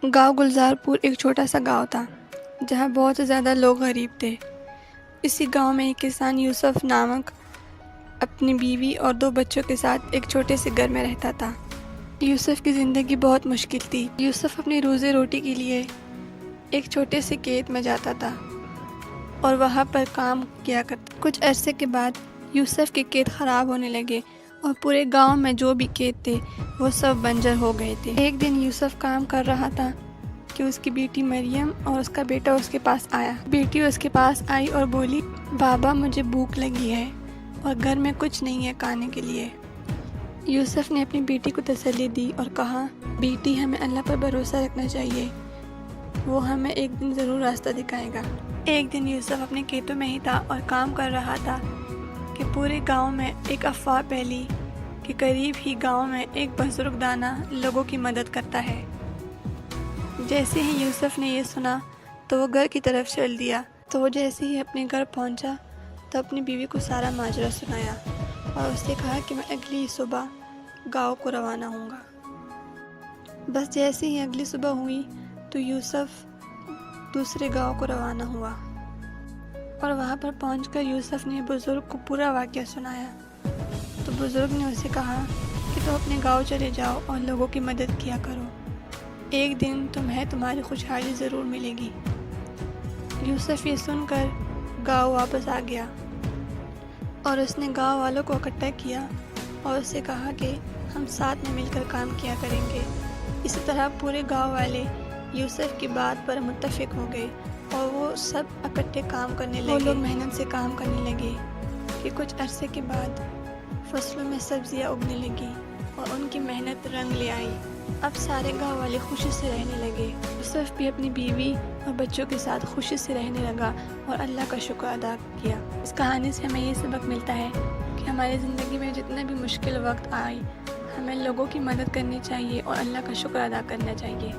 گاؤں گلزار پور ایک چھوٹا سا گاؤں تھا جہاں بہت زیادہ لوگ غریب تھے۔ اسی گاؤں میں ایک کسان یوسف نامک اپنی بیوی اور 2 بچوں کے ساتھ ایک چھوٹے سے گھر میں رہتا تھا۔ یوسف کی زندگی بہت مشکل تھی۔ یوسف اپنی روزی روٹی کے لیے ایک چھوٹے سے کھیت میں جاتا تھا اور وہاں پر کام کیا کرتا۔ کچھ عرصے کے بعد یوسف کے کھیت خراب ہونے لگے اور پورے گاؤں میں جو بھی کھیت تھے وہ سب بنجر ہو گئے تھے۔ ایک دن یوسف کام کر رہا تھا کہ اس کی بیٹی مریم اور اس کا بیٹا اس کے پاس آیا۔ بیٹی اس کے پاس آئی اور بولی، بابا مجھے بھوک لگی ہے اور گھر میں کچھ نہیں ہے کھانے کے لیے۔ یوسف نے اپنی بیٹی کو تسلی دی اور کہا، بیٹی ہمیں اللہ پر بھروسہ رکھنا چاہیے، وہ ہمیں ایک دن ضرور راستہ دکھائے گا۔ ایک دن یوسف اپنے کھیتوں میں ہی تھا اور کام کر رہا تھا کہ پورے گاؤں میں ایک افواہ پھیلی کہ قریب ہی گاؤں میں ایک بزرگ دانا لوگوں کی مدد کرتا ہے۔ جیسے ہی یوسف نے یہ سنا تو وہ گھر کی طرف چل دیا۔ تو وہ جیسے ہی اپنے گھر پہنچا تو اپنی بیوی کو سارا ماجرا سنایا اور اس سے کہا کہ میں اگلی صبح گاؤں کو روانہ ہوں گا۔ بس جیسے ہی اگلی صبح ہوئی تو یوسف دوسرے گاؤں کو روانہ ہوا اور وہاں پر پہنچ کر یوسف نے بزرگ کو پورا واقعہ سنایا۔ تو بزرگ نے اسے کہا کہ تم اپنے گاؤں چلے جاؤ اور لوگوں کی مدد کیا کرو، ایک دن تمہیں تمہاری خوشحالی ضرور ملے گی۔ یوسف یہ سن کر گاؤں واپس آ گیا اور اس نے گاؤں والوں کو اکٹھا کیا اور اس سے کہا کہ ہم ساتھ میں مل کر کام کیا کریں گے۔ اسی طرح پورے گاؤں والے یوسف کی بات پر متفق ہو گئے اور وہ سب اکٹھے کام کرنے لگے۔ وہ لوگ محنت سے کام کرنے لگے کہ کچھ عرصے کے بعد فصلوں میں سبزیاں اگنے لگی اور ان کی محنت رنگ لے آئی۔ اب سارے گاؤں والے خوشی سے رہنے لگے۔ یوسف بھی اپنی بیوی اور بچوں کے ساتھ خوشی سے رہنے لگا اور اللہ کا شکر ادا کیا۔ اس کہانی سے ہمیں یہ سبق ملتا ہے کہ ہماری زندگی میں جتنے بھی مشکل وقت آئے ہمیں لوگوں کی مدد کرنی چاہیے اور اللہ کا شکر ادا کرنا چاہیے۔